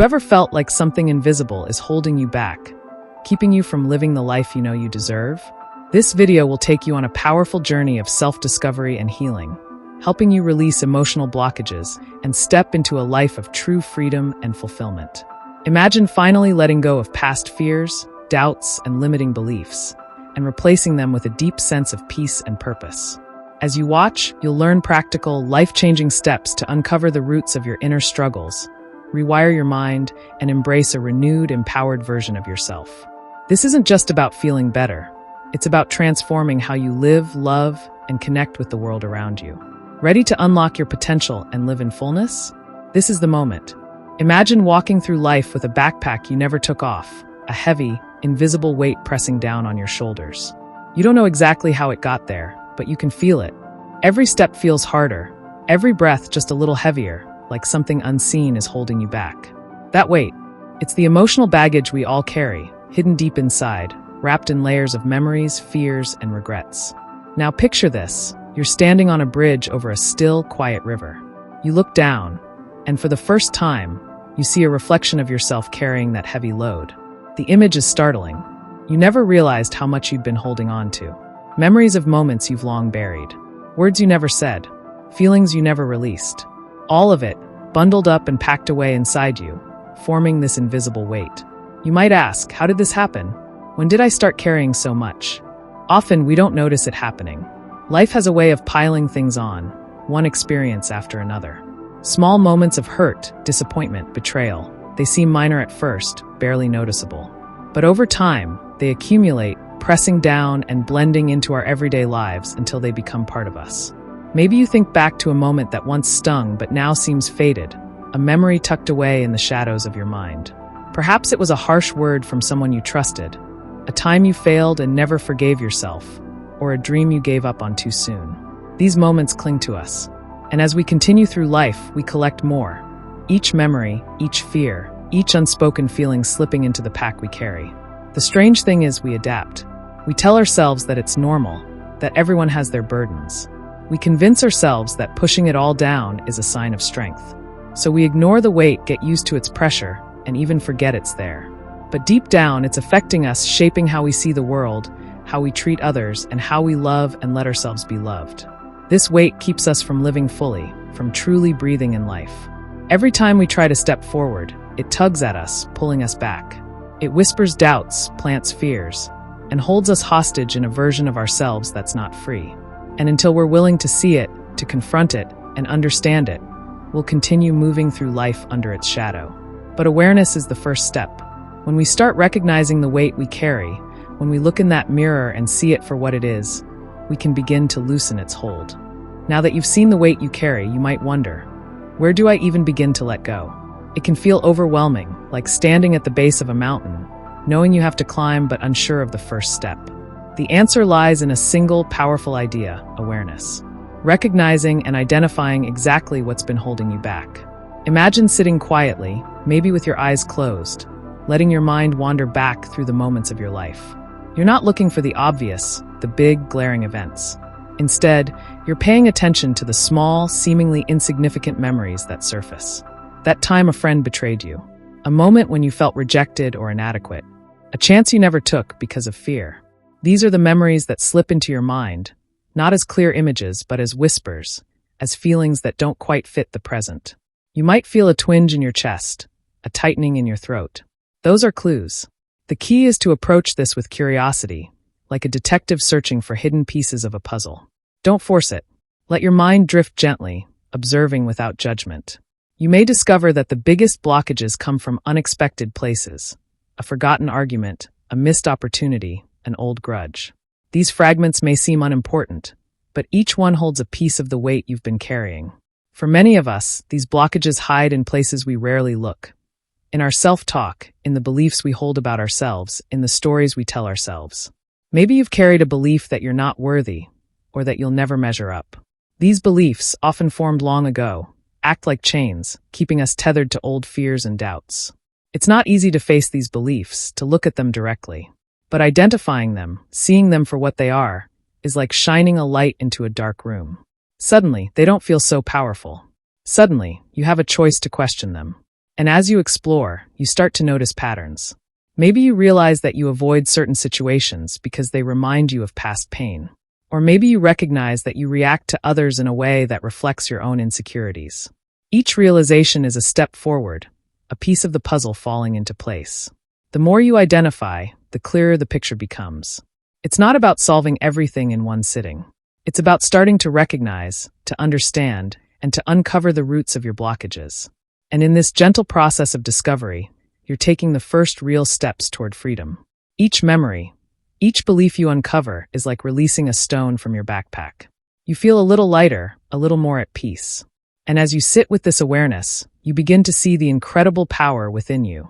you ever felt like something invisible is holding you back, keeping you from living the life you know you deserve? This video will take you on a powerful journey of self-discovery and healing, helping you release emotional blockages and step into a life of true freedom and fulfillment. Imagine finally letting go of past fears, doubts, and limiting beliefs, and replacing them with a deep sense of peace and purpose. As you watch, you'll learn practical, life-changing steps to uncover the roots of your inner struggles, rewire your mind, and embrace a renewed, empowered version of yourself. This isn't just about feeling better. It's about transforming how you live, love, and connect with the world around you. Ready to unlock your potential and live in fullness? This is the moment. Imagine walking through life with a backpack you never took off, a heavy, invisible weight pressing down on your shoulders. You don't know exactly how it got there, but you can feel it. Every step feels harder, every breath just a little heavier, like something unseen is holding you back. That weight, it's the emotional baggage we all carry, hidden deep inside, wrapped in layers of memories, fears, and regrets. Now picture this. You're standing on a bridge over a still, quiet river. You look down, and for the first time, you see a reflection of yourself carrying that heavy load. The image is startling. You never realized how much you'd been holding on to. Memories of moments you've long buried. Words you never said. Feelings you never released. All of it, bundled up and packed away inside you, forming this invisible weight. You might ask, how did this happen? When did I start carrying so much? Often we don't notice it happening. Life has a way of piling things on, one experience after another. Small moments of hurt, disappointment, betrayal. They seem minor at first, barely noticeable. But over time, they accumulate, pressing down and blending into our everyday lives until they become part of us. Maybe you think back to a moment that once stung but now seems faded, a memory tucked away in the shadows of your mind. Perhaps it was a harsh word from someone you trusted, a time you failed and never forgave yourself, or a dream you gave up on too soon. These moments cling to us, and as we continue through life, we collect more. Each memory, each fear, each unspoken feeling slipping into the pack we carry. The strange thing is we adapt. We tell ourselves that it's normal, that everyone has their burdens. We convince ourselves that pushing it all down is a sign of strength. So we ignore the weight, get used to its pressure, and even forget it's there. But deep down, it's affecting us, shaping how we see the world, how we treat others, and how we love and let ourselves be loved. This weight keeps us from living fully, from truly breathing in life. Every time we try to step forward, it tugs at us, pulling us back. It whispers doubts, plants fears, and holds us hostage in a version of ourselves that's not free. And until we're willing to see it, to confront it, and understand it, we'll continue moving through life under its shadow. But awareness is the first step. When we start recognizing the weight we carry, when we look in that mirror and see it for what it is, we can begin to loosen its hold. Now that you've seen the weight you carry, you might wonder, where do I even begin to let go? It can feel overwhelming, like standing at the base of a mountain, knowing you have to climb but unsure of the first step. The answer lies in a single, powerful idea: awareness. Recognizing and identifying exactly what's been holding you back. Imagine sitting quietly, maybe with your eyes closed, letting your mind wander back through the moments of your life. You're not looking for the obvious, the big, glaring events. Instead, you're paying attention to the small, seemingly insignificant memories that surface. That time a friend betrayed you. A moment when you felt rejected or inadequate. A chance you never took because of fear. These are the memories that slip into your mind, not as clear images, but as whispers, as feelings that don't quite fit the present. You might feel a twinge in your chest, a tightening in your throat. Those are clues. The key is to approach this with curiosity, like a detective searching for hidden pieces of a puzzle. Don't force it. Let your mind drift gently, observing without judgment. You may discover that the biggest blockages come from unexpected places: a forgotten argument, a missed opportunity, an old grudge. These fragments may seem unimportant, but each one holds a piece of the weight you've been carrying. For many of us, these blockages hide in places we rarely look. In our self-talk, in the beliefs we hold about ourselves, in the stories we tell ourselves. Maybe you've carried a belief that you're not worthy, or that you'll never measure up. These beliefs, often formed long ago, act like chains, keeping us tethered to old fears and doubts. It's not easy to face these beliefs, to look at them directly. But identifying them, seeing them for what they are, is like shining a light into a dark room. Suddenly, they don't feel so powerful. Suddenly, you have a choice to question them. And as you explore, you start to notice patterns. Maybe you realize that you avoid certain situations because they remind you of past pain. Or maybe you recognize that you react to others in a way that reflects your own insecurities. Each realization is a step forward, a piece of the puzzle falling into place. The more you identify, the clearer the picture becomes. It's not about solving everything in one sitting. It's about starting to recognize, to understand, and to uncover the roots of your blockages. And in this gentle process of discovery, you're taking the first real steps toward freedom. Each memory, each belief you uncover is like releasing a stone from your backpack. You feel a little lighter, a little more at peace. And as you sit with this awareness, you begin to see the incredible power within you.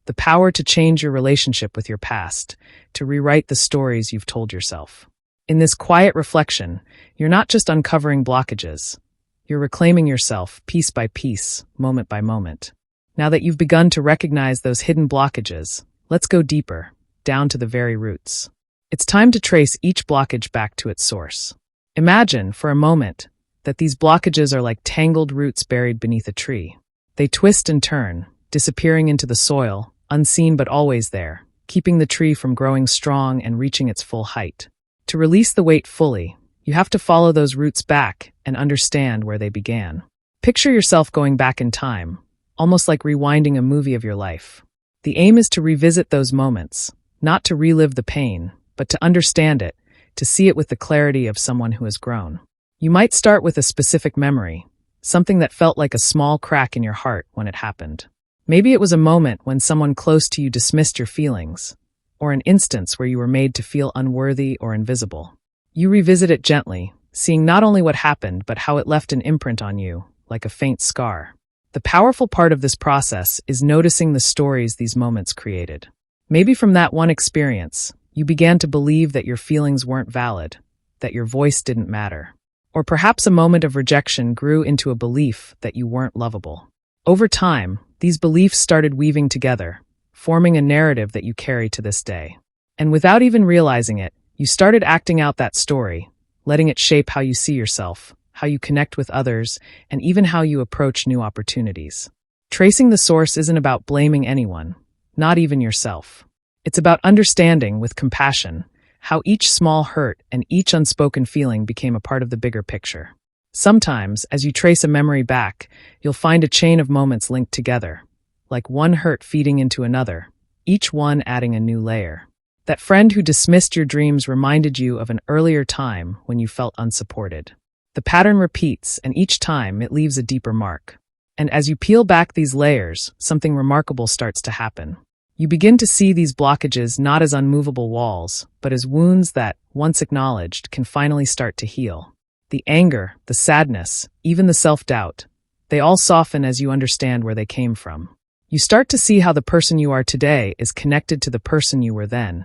The power to change your relationship with your past, to rewrite the stories you've told yourself. In this quiet reflection, you're not just uncovering blockages. You're reclaiming yourself piece by piece, moment by moment. Now that you've begun to recognize those hidden blockages, let's go deeper, down to the very roots. It's time to trace each blockage back to its source. Imagine, for a moment, that these blockages are like tangled roots buried beneath a tree. They twist and turn, disappearing into the soil, unseen but always there, keeping the tree from growing strong and reaching its full height. To release the weight fully, you have to follow those roots back and understand where they began. Picture yourself going back in time, almost like rewinding a movie of your life. The aim is to revisit those moments, not to relive the pain, but to understand it, to see it with the clarity of someone who has grown. You might start with a specific memory, something that felt like a small crack in your heart when it happened. Maybe it was a moment when someone close to you dismissed your feelings, or an instance where you were made to feel unworthy or invisible. You revisit it gently, seeing not only what happened but how it left an imprint on you, like a faint scar. The powerful part of this process is noticing the stories these moments created. Maybe from that one experience, you began to believe that your feelings weren't valid, that your voice didn't matter. Or perhaps a moment of rejection grew into a belief that you weren't lovable. Over time, these beliefs started weaving together, forming a narrative that you carry to this day. And without even realizing it, you started acting out that story, letting it shape how you see yourself, how you connect with others, and even how you approach new opportunities. Tracing the source isn't about blaming anyone, not even yourself. It's about understanding, with compassion, how each small hurt and each unspoken feeling became a part of the bigger picture. Sometimes, as you trace a memory back, you'll find a chain of moments linked together, like one hurt feeding into another, each one adding a new layer. That friend who dismissed your dreams reminded you of an earlier time when you felt unsupported. The pattern repeats, and each time it leaves a deeper mark. And as you peel back these layers, something remarkable starts to happen. You begin to see these blockages not as unmovable walls, but as wounds that, once acknowledged, can finally start to heal. The anger, the sadness, even the self-doubt, they all soften as you understand where they came from. You start to see how the person you are today is connected to the person you were then,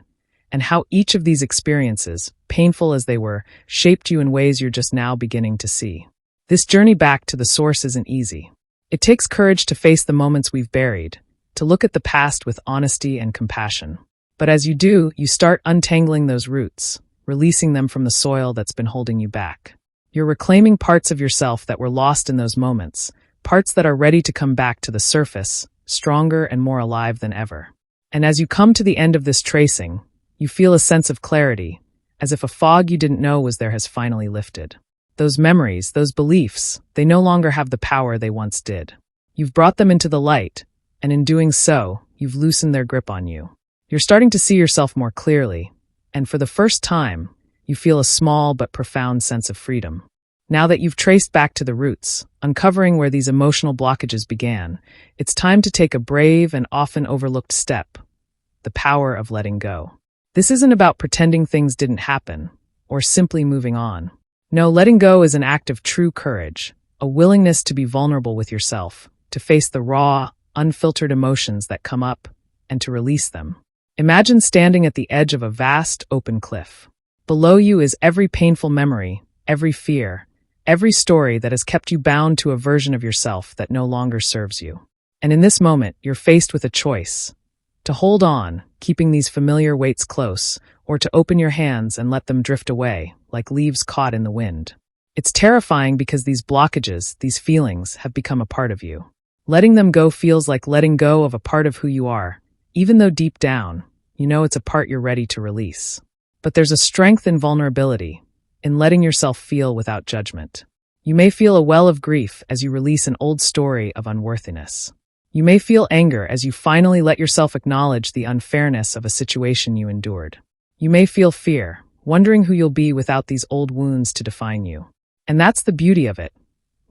and how each of these experiences, painful as they were, shaped you in ways you're just now beginning to see. This journey back to the source isn't easy. It takes courage to face the moments we've buried, to look at the past with honesty and compassion. But as you do, you start untangling those roots, releasing them from the soil that's been holding you back. You're reclaiming parts of yourself that were lost in those moments, parts that are ready to come back to the surface, stronger and more alive than ever. And as you come to the end of this tracing, you feel a sense of clarity, as if a fog you didn't know was there has finally lifted. Those memories, those beliefs, they no longer have the power they once did. You've brought them into the light, and in doing so, you've loosened their grip on you. You're starting to see yourself more clearly, and for the first time, you feel a small but profound sense of freedom. Now that you've traced back to the roots, uncovering where these emotional blockages began, it's time to take a brave and often overlooked step: the power of letting go. This isn't about pretending things didn't happen, or simply moving on. No, letting go is an act of true courage, a willingness to be vulnerable with yourself, to face the raw, unfiltered emotions that come up, and to release them. Imagine standing at the edge of a vast, open cliff. Below you is every painful memory, every fear, every story that has kept you bound to a version of yourself that no longer serves you. And in this moment, you're faced with a choice: to hold on, keeping these familiar weights close, or to open your hands and let them drift away, like leaves caught in the wind. It's terrifying because these blockages, these feelings, have become a part of you. Letting them go feels like letting go of a part of who you are, even though deep down, you know it's a part you're ready to release. But there's a strength in vulnerability, in letting yourself feel without judgment. You may feel a well of grief as you release an old story of unworthiness. You may feel anger as you finally let yourself acknowledge the unfairness of a situation you endured. You may feel fear, wondering who you'll be without these old wounds to define you. And that's the beauty of it.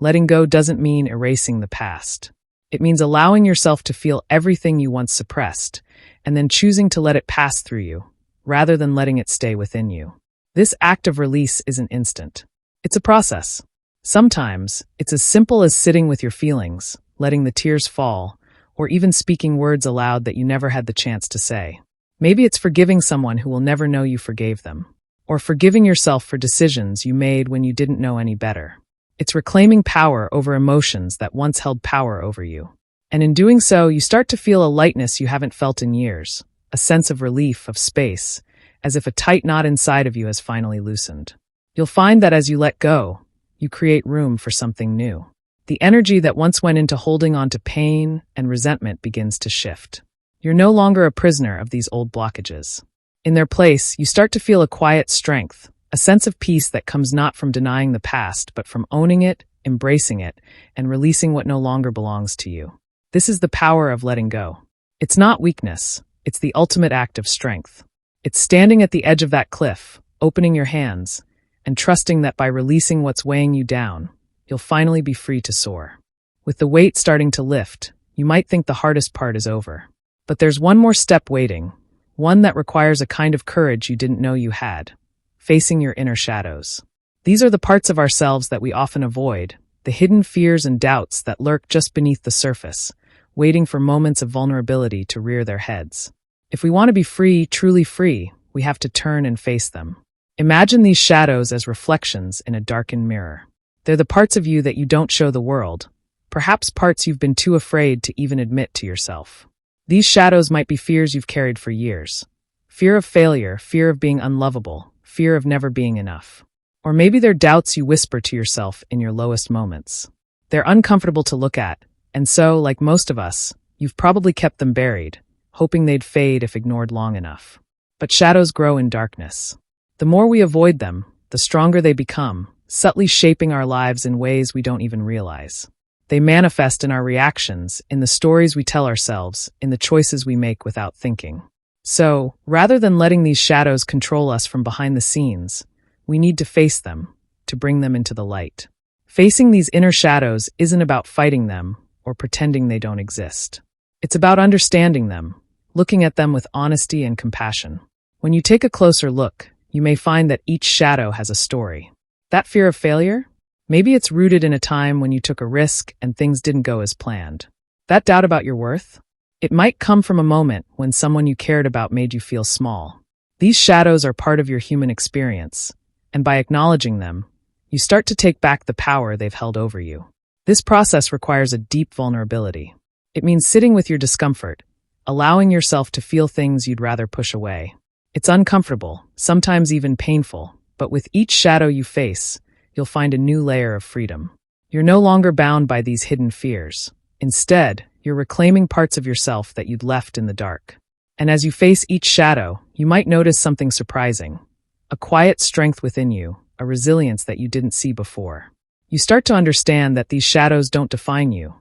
Letting go doesn't mean erasing the past. It means allowing yourself to feel everything you once suppressed, and then choosing to let it pass through you, rather than letting it stay within you. This act of release isn't instant. It's a process. Sometimes, it's as simple as sitting with your feelings, letting the tears fall, or even speaking words aloud that you never had the chance to say. Maybe it's forgiving someone who will never know you forgave them, or forgiving yourself for decisions you made when you didn't know any better. It's reclaiming power over emotions that once held power over you. And in doing so, you start to feel a lightness you haven't felt in years, a sense of relief, of space, as if a tight knot inside of you has finally loosened. You'll find that as you let go, you create room for something new. The energy that once went into holding on to pain and resentment begins to shift. You're no longer a prisoner of these old blockages. In their place, you start to feel a quiet strength, a sense of peace that comes not from denying the past, but from owning it, embracing it, and releasing what no longer belongs to you. This is the power of letting go. It's not weakness, it's the ultimate act of strength. It's standing at the edge of that cliff, opening your hands, and trusting that by releasing what's weighing you down, you'll finally be free to soar. With the weight starting to lift, you might think the hardest part is over. But there's one more step waiting, one that requires a kind of courage you didn't know you had. Facing your inner shadows. These are the parts of ourselves that we often avoid, the hidden fears and doubts that lurk just beneath the surface, waiting for moments of vulnerability to rear their heads. If we want to be free, truly free, we have to turn and face them. Imagine these shadows as reflections in a darkened mirror. They're the parts of you that you don't show the world, perhaps parts you've been too afraid to even admit to yourself. These shadows might be fears you've carried for years. Fear of failure, fear of being unlovable, fear of never being enough. Or maybe they're doubts you whisper to yourself in your lowest moments. They're uncomfortable to look at, and so, like most of us, you've probably kept them buried, hoping they'd fade if ignored long enough. But shadows grow in darkness. The more we avoid them, the stronger they become, subtly shaping our lives in ways we don't even realize. They manifest in our reactions, in the stories we tell ourselves, in the choices we make without thinking. So, rather than letting these shadows control us from behind the scenes, we need to face them, to bring them into the light. Facing these inner shadows isn't about fighting them or pretending they don't exist. It's about understanding them, looking at them with honesty and compassion. When you take a closer look, you may find that each shadow has a story. That fear of failure? Maybe it's rooted in a time when you took a risk and things didn't go as planned. That doubt about your worth? It might come from a moment when someone you cared about made you feel small. These shadows are part of your human experience, and by acknowledging them, you start to take back the power they've held over you. This process requires a deep vulnerability. It means sitting with your discomfort, allowing yourself to feel things you'd rather push away. It's uncomfortable, sometimes even painful, but with each shadow you face, you'll find a new layer of freedom. You're no longer bound by these hidden fears. Instead, you're reclaiming parts of yourself that you'd left in the dark. And as you face each shadow, you might notice something surprising. A quiet strength within you, a resilience that you didn't see before. You start to understand that these shadows don't define you.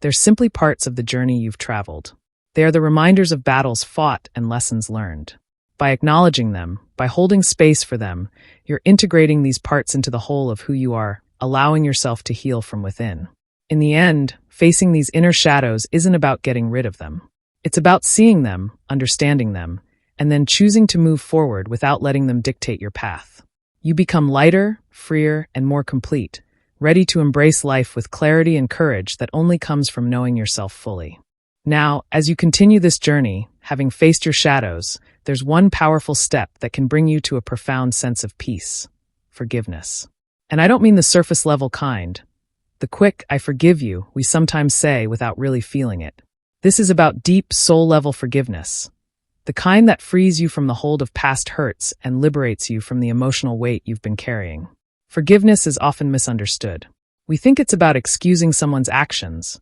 They're simply parts of the journey you've traveled. They are the reminders of battles fought and lessons learned. By acknowledging them, by holding space for them, you're integrating these parts into the whole of who you are, allowing yourself to heal from within. In the end, facing these inner shadows isn't about getting rid of them. It's about seeing them, understanding them, and then choosing to move forward without letting them dictate your path. You become lighter, freer, and more complete, ready to embrace life with clarity and courage that only comes from knowing yourself fully. Now, as you continue this journey, having faced your shadows, there's one powerful step that can bring you to a profound sense of peace: forgiveness. And I don't mean the surface-level kind, the quick, "I forgive you" we sometimes say without really feeling it. This is about deep, soul-level forgiveness, the kind that frees you from the hold of past hurts and liberates you from the emotional weight you've been carrying. Forgiveness is often misunderstood. We think it's about excusing someone's actions,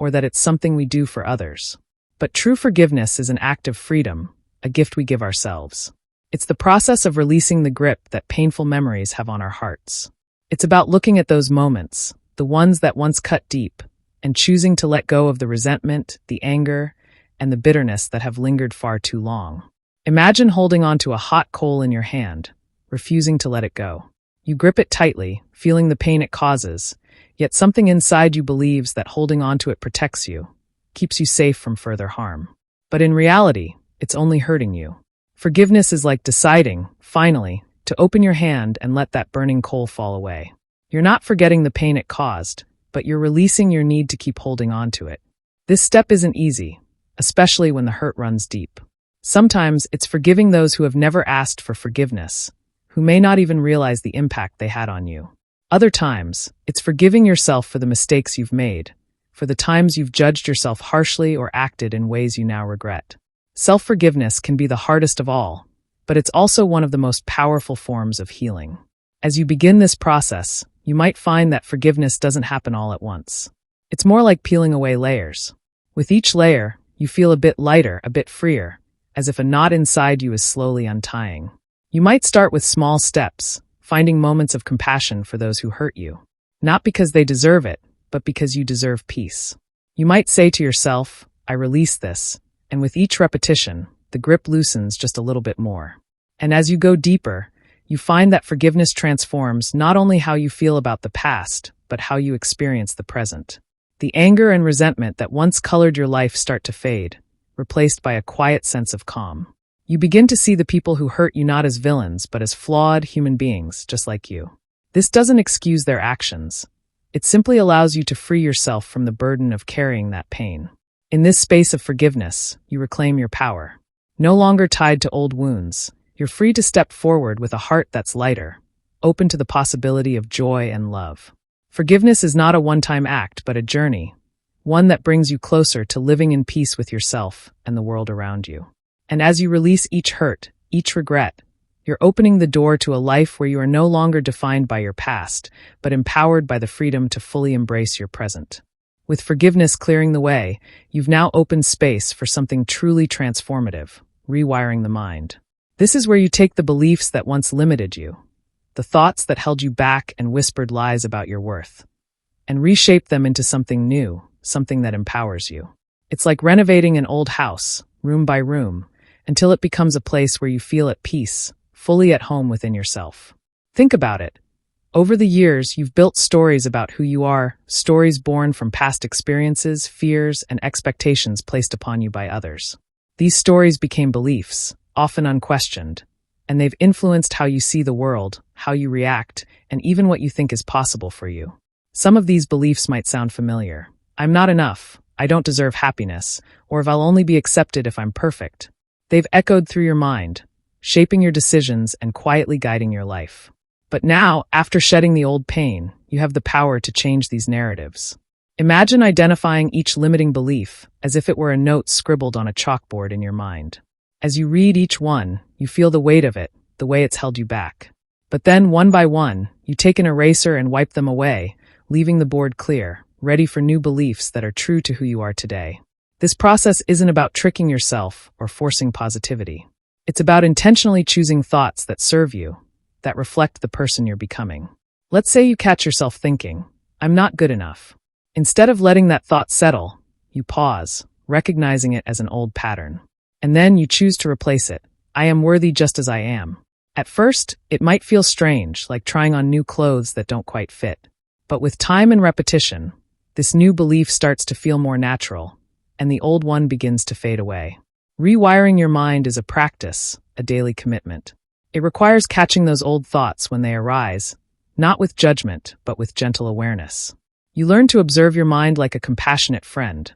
or that it's something we do for others. But true forgiveness is an act of freedom, a gift we give ourselves. It's the process of releasing the grip that painful memories have on our hearts. It's about looking at those moments, the ones that once cut deep, and choosing to let go of the resentment, the anger, and the bitterness that have lingered far too long. Imagine holding onto a hot coal in your hand, refusing to let it go. You grip it tightly, feeling the pain it causes, yet something inside you believes that holding onto it protects you, keeps you safe from further harm. But in reality, it's only hurting you. Forgiveness is like deciding, finally, to open your hand and let that burning coal fall away. You're not forgetting the pain it caused, but you're releasing your need to keep holding on to it. This step isn't easy, especially when the hurt runs deep. Sometimes it's forgiving those who have never asked for forgiveness, who may not even realize the impact they had on you. Other times, it's forgiving yourself for the mistakes you've made, for the times you've judged yourself harshly or acted in ways you now regret. Self-forgiveness can be the hardest of all, but it's also one of the most powerful forms of healing. As you begin this process, you might find that forgiveness doesn't happen all at once. It's more like peeling away layers. With each layer, you feel a bit lighter, a bit freer, as if a knot inside you is slowly untying. You might start with small steps, finding moments of compassion for those who hurt you. Not because they deserve it, but because you deserve peace. You might say to yourself, I release this, and with each repetition, the grip loosens just a little bit more. And as you go deeper, you find that forgiveness transforms not only how you feel about the past, but how you experience the present. The anger and resentment that once colored your life start to fade, replaced by a quiet sense of calm. You begin to see the people who hurt you not as villains, but as flawed human beings, just like you. This doesn't excuse their actions. It simply allows you to free yourself from the burden of carrying that pain. In this space of forgiveness, you reclaim your power. No longer tied to old wounds, you're free to step forward with a heart that's lighter, open to the possibility of joy and love. Forgiveness is not a one-time act, but a journey, one that brings you closer to living in peace with yourself and the world around you. And as you release each hurt, each regret, you're opening the door to a life where you are no longer defined by your past, but empowered by the freedom to fully embrace your present. With forgiveness clearing the way, you've now opened space for something truly transformative, rewiring the mind. This is where you take the beliefs that once limited you, the thoughts that held you back and whispered lies about your worth, and reshape them into something new, something that empowers you. It's like renovating an old house, room by room, until it becomes a place where you feel at peace, fully at home within yourself. Think about it. Over the years, you've built stories about who you are, stories born from past experiences, fears, and expectations placed upon you by others. These stories became beliefs, often unquestioned, and they've influenced how you see the world, how you react, and even what you think is possible for you. Some of these beliefs might sound familiar. I'm not enough, I don't deserve happiness, or if I'll only be accepted if I'm perfect. They've echoed through your mind, shaping your decisions and quietly guiding your life. But now, after shedding the old pain, you have the power to change these narratives. Imagine identifying each limiting belief as if it were a note scribbled on a chalkboard in your mind. As you read each one, you feel the weight of it, the way it's held you back. But then, one by one, you take an eraser and wipe them away, leaving the board clear, ready for new beliefs that are true to who you are today. This process isn't about tricking yourself or forcing positivity. It's about intentionally choosing thoughts that serve you, that reflect the person you're becoming. Let's say you catch yourself thinking, I'm not good enough. Instead of letting that thought settle, you pause, recognizing it as an old pattern. And then you choose to replace it. I am worthy just as I am. At first, it might feel strange, like trying on new clothes that don't quite fit. But with time and repetition, this new belief starts to feel more natural, and the old one begins to fade away. Rewiring your mind is a practice, a daily commitment. It requires catching those old thoughts when they arise, not with judgment, but with gentle awareness. You learn to observe your mind like a compassionate friend,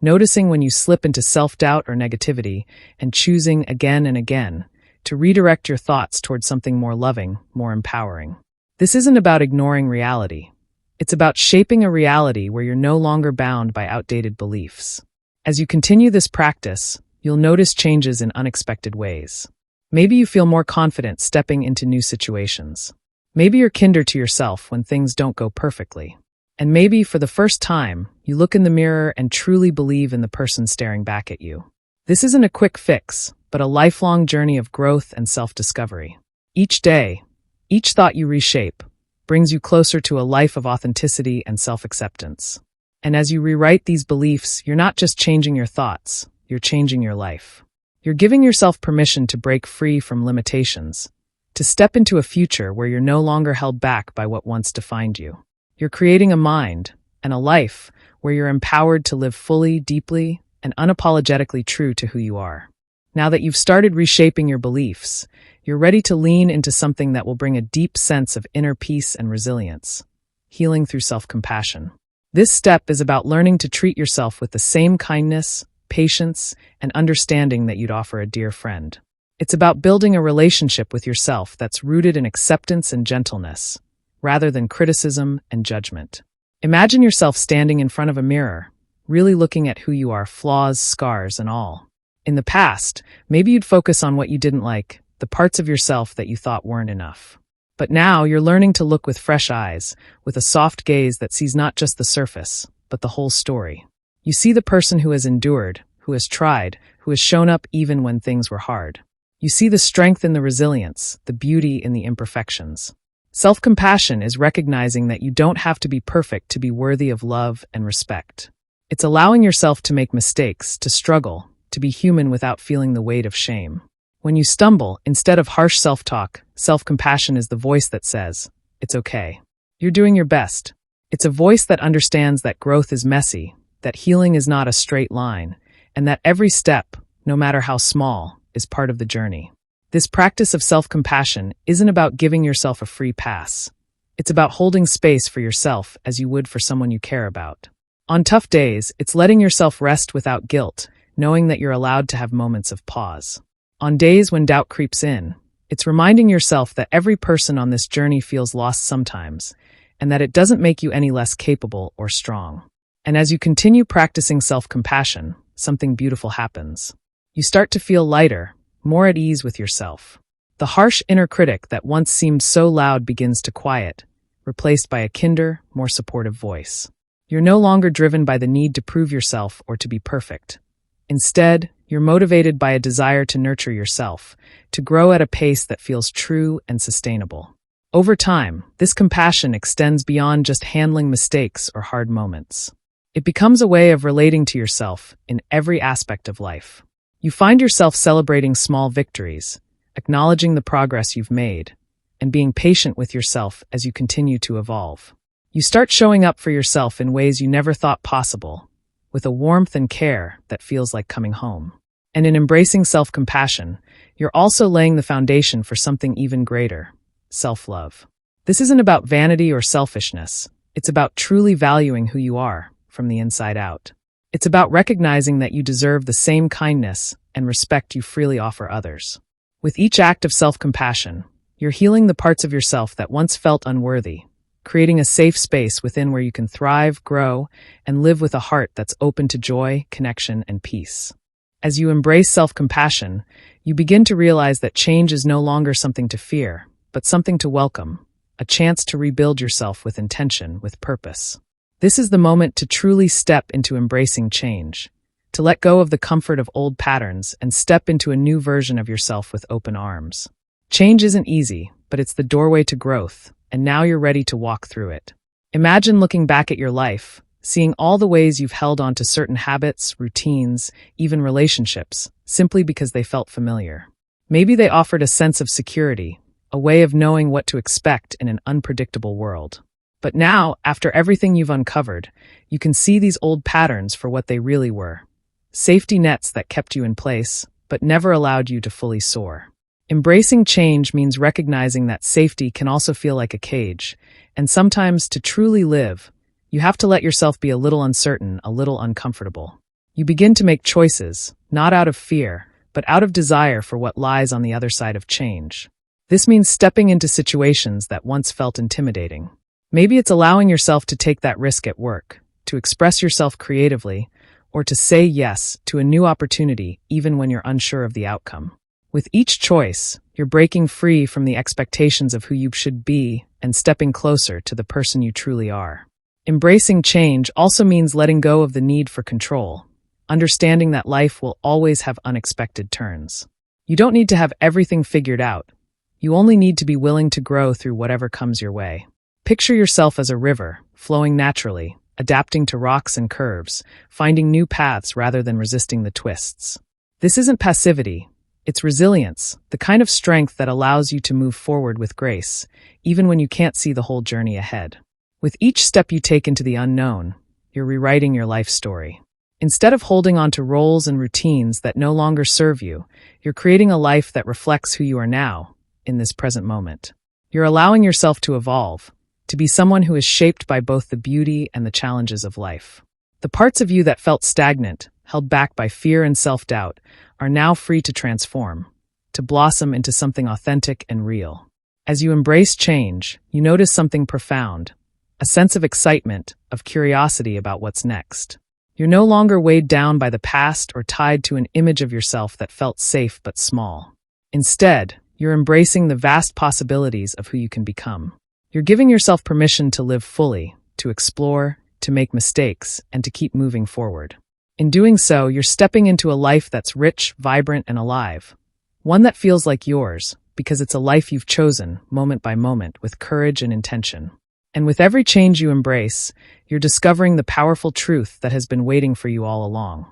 noticing when you slip into self-doubt or negativity, and choosing again and again to redirect your thoughts towards something more loving, more empowering. This isn't about ignoring reality. It's about shaping a reality where you're no longer bound by outdated beliefs. As you continue this practice, you'll notice changes in unexpected ways. Maybe you feel more confident stepping into new situations. Maybe you're kinder to yourself when things don't go perfectly. And maybe for the first time, you look in the mirror and truly believe in the person staring back at you. This isn't a quick fix, but a lifelong journey of growth and self-discovery. Each day, each thought you reshape, brings you closer to a life of authenticity and self-acceptance. And as you rewrite these beliefs, you're not just changing your thoughts, you're changing your life. You're giving yourself permission to break free from limitations, to step into a future where you're no longer held back by what once defined you. You're creating a mind and a life where you're empowered to live fully, deeply, and unapologetically true to who you are. Now that you've started reshaping your beliefs, you're ready to lean into something that will bring a deep sense of inner peace and resilience, healing through self-compassion. This step is about learning to treat yourself with the same kindness, patience, and understanding that you'd offer a dear friend. It's about building a relationship with yourself that's rooted in acceptance and gentleness, rather than criticism and judgment. Imagine yourself standing in front of a mirror, really looking at who you are, flaws, scars, and all. In the past, maybe you'd focus on what you didn't like, the parts of yourself that you thought weren't enough. But now you're learning to look with fresh eyes, with a soft gaze that sees not just the surface, but the whole story. You see the person who has endured, who has tried, who has shown up even when things were hard. You see the strength in the resilience, the beauty in the imperfections. Self-compassion is recognizing that you don't have to be perfect to be worthy of love and respect. It's allowing yourself to make mistakes, to struggle, to be human without feeling the weight of shame. When you stumble, instead of harsh self-talk, self-compassion is the voice that says, "It's okay. You're doing your best." It's a voice that understands that growth is messy, that healing is not a straight line, and that every step, no matter how small, is part of the journey. This practice of self-compassion isn't about giving yourself a free pass. It's about holding space for yourself as you would for someone you care about. On tough days, it's letting yourself rest without guilt, knowing that you're allowed to have moments of pause. On days when doubt creeps in, it's reminding yourself that every person on this journey feels lost sometimes, and that it doesn't make you any less capable or strong. And as you continue practicing self-compassion, something beautiful happens. You start to feel lighter, more at ease with yourself. The harsh inner critic that once seemed so loud begins to quiet, replaced by a kinder, more supportive voice. You're no longer driven by the need to prove yourself or to be perfect. Instead, you're motivated by a desire to nurture yourself, to grow at a pace that feels true and sustainable. Over time, this compassion extends beyond just handling mistakes or hard moments. It becomes a way of relating to yourself in every aspect of life. You find yourself celebrating small victories, acknowledging the progress you've made, and being patient with yourself as you continue to evolve. You start showing up for yourself in ways you never thought possible, with a warmth and care that feels like coming home. And in embracing self-compassion, you're also laying the foundation for something even greater, self-love. This isn't about vanity or selfishness. It's about truly valuing who you are from the inside out. It's about recognizing that you deserve the same kindness and respect you freely offer others. With each act of self-compassion, you're healing the parts of yourself that once felt unworthy, creating a safe space within where you can thrive, grow, and live with a heart that's open to joy, connection, and peace. As you embrace self-compassion, you begin to realize that change is no longer something to fear, but something to welcome, a chance to rebuild yourself with intention, with purpose. This is the moment to truly step into embracing change, to let go of the comfort of old patterns and step into a new version of yourself with open arms. Change isn't easy, but it's the doorway to growth, and now you're ready to walk through it. Imagine looking back at your life, seeing all the ways you've held on to certain habits, routines, even relationships, simply because they felt familiar. Maybe they offered a sense of security, a way of knowing what to expect in an unpredictable world. But now, after everything you've uncovered, you can see these old patterns for what they really were. Safety nets that kept you in place, but never allowed you to fully soar. Embracing change means recognizing that safety can also feel like a cage, and sometimes to truly live, you have to let yourself be a little uncertain, a little uncomfortable. You begin to make choices, not out of fear, but out of desire for what lies on the other side of change. This means stepping into situations that once felt intimidating. Maybe it's allowing yourself to take that risk at work, to express yourself creatively, or to say yes to a new opportunity even when you're unsure of the outcome. With each choice, you're breaking free from the expectations of who you should be and stepping closer to the person you truly are. Embracing change also means letting go of the need for control, understanding that life will always have unexpected turns. You don't need to have everything figured out. You only need to be willing to grow through whatever comes your way. Picture yourself as a river, flowing naturally, adapting to rocks and curves, finding new paths rather than resisting the twists. This isn't passivity, it's resilience, the kind of strength that allows you to move forward with grace, even when you can't see the whole journey ahead. With each step you take into the unknown, you're rewriting your life story. Instead of holding on to roles and routines that no longer serve you, you're creating a life that reflects who you are now, in this present moment. You're allowing yourself to evolve, to be someone who is shaped by both the beauty and the challenges of life. The parts of you that felt stagnant, held back by fear and self-doubt, are now free to transform, to blossom into something authentic and real. As you embrace change, you notice something profound, a sense of excitement, of curiosity about what's next. You're no longer weighed down by the past or tied to an image of yourself that felt safe but small. Instead, you're embracing the vast possibilities of who you can become. You're giving yourself permission to live fully, to explore, to make mistakes, and to keep moving forward. In doing so, you're stepping into a life that's rich, vibrant, and alive. One that feels like yours, because it's a life you've chosen, moment by moment, with courage and intention. And with every change you embrace, you're discovering the powerful truth that has been waiting for you all along.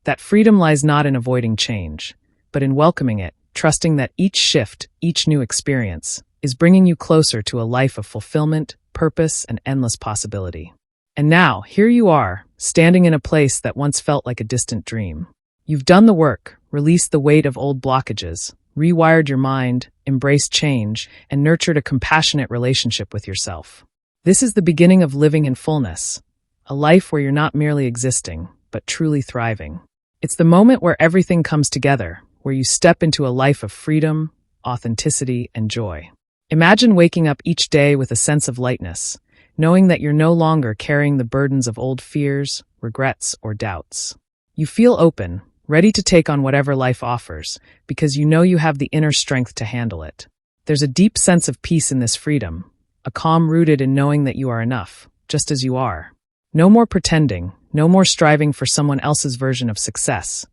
That freedom lies not in avoiding change, but in welcoming it, trusting that each shift, each new experience, is bringing you closer to a life of fulfillment, purpose, and endless possibility. And now, here you are, standing in a place that once felt like a distant dream. You've done the work, released the weight of old blockages, rewired your mind, embraced change, and nurtured a compassionate relationship with yourself. This is the beginning of living in fullness, a life where you're not merely existing, but truly thriving. It's the moment where everything comes together, where you step into a life of freedom, authenticity, and joy. Imagine waking up each day with a sense of lightness, knowing that you're no longer carrying the burdens of old fears, regrets, or doubts. You feel open, ready to take on whatever life offers, because you know you have the inner strength to handle it. There's a deep sense of peace in this freedom, a calm rooted in knowing that you are enough, just as you are. No more pretending, no more striving for someone else's version of success.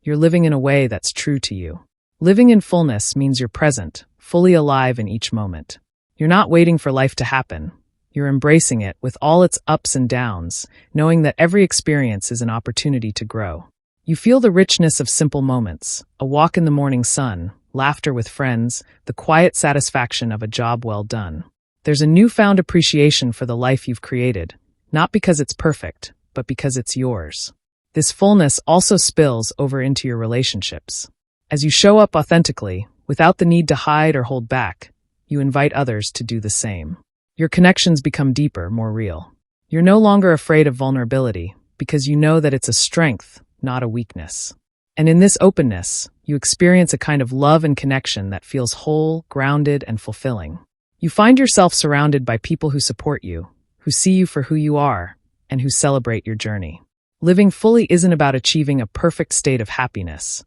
You're living in a way that's true to you. Living in fullness means you're present, fully alive in each moment. You're not waiting for life to happen. You're embracing it with all its ups and downs, knowing that every experience is an opportunity to grow. You feel the richness of simple moments, a walk in the morning sun, laughter with friends, the quiet satisfaction of a job well done. There's a newfound appreciation for the life you've created, not because it's perfect, but because it's yours. This fullness also spills over into your relationships. As you show up authentically, without the need to hide or hold back, you invite others to do the same. Your connections become deeper, more real. You're no longer afraid of vulnerability, because you know that it's a strength, not a weakness. And in this openness, you experience a kind of love and connection that feels whole, grounded, and fulfilling. You find yourself surrounded by people who support you, who see you for who you are, and who celebrate your journey. Living fully isn't about achieving a perfect state of happiness.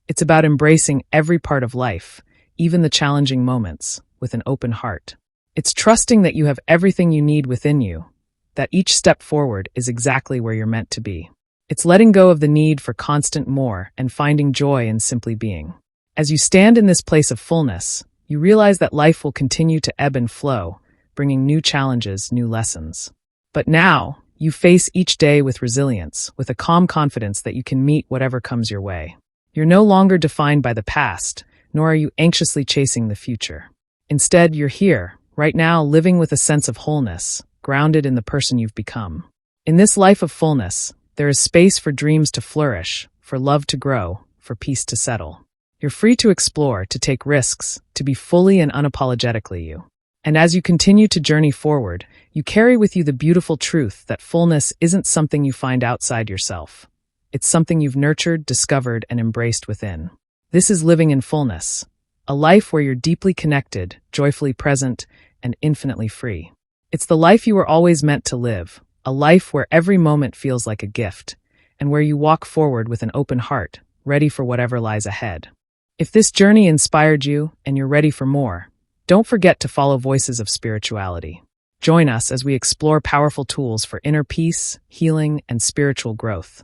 It's about embracing every part of life, even the challenging moments, with an open heart. It's trusting that you have everything you need within you, that each step forward is exactly where you're meant to be. It's letting go of the need for constant more and finding joy in simply being. As you stand in this place of fullness, you realize that life will continue to ebb and flow, bringing new challenges, new lessons. But now, you face each day with resilience, with a calm confidence that you can meet whatever comes your way. You're no longer defined by the past, nor are you anxiously chasing the future. Instead, you're here, right now, living with a sense of wholeness, grounded in the person you've become. In this life of fullness, there is space for dreams to flourish, for love to grow, for peace to settle. You're free to explore, to take risks, to be fully and unapologetically you. And as you continue to journey forward, you carry with you the beautiful truth that fullness isn't something you find outside yourself. It's something you've nurtured, discovered, and embraced within. This is living in fullness, a life where you're deeply connected, joyfully present, and infinitely free. It's the life you were always meant to live, a life where every moment feels like a gift, and where you walk forward with an open heart, ready for whatever lies ahead. If this journey inspired you and you're ready for more, don't forget to follow Voices of Spirituality. Join us as we explore powerful tools for inner peace, healing, and spiritual growth,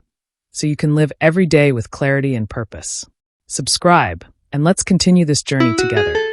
so you can live every day with clarity and purpose. Subscribe, and let's continue this journey together.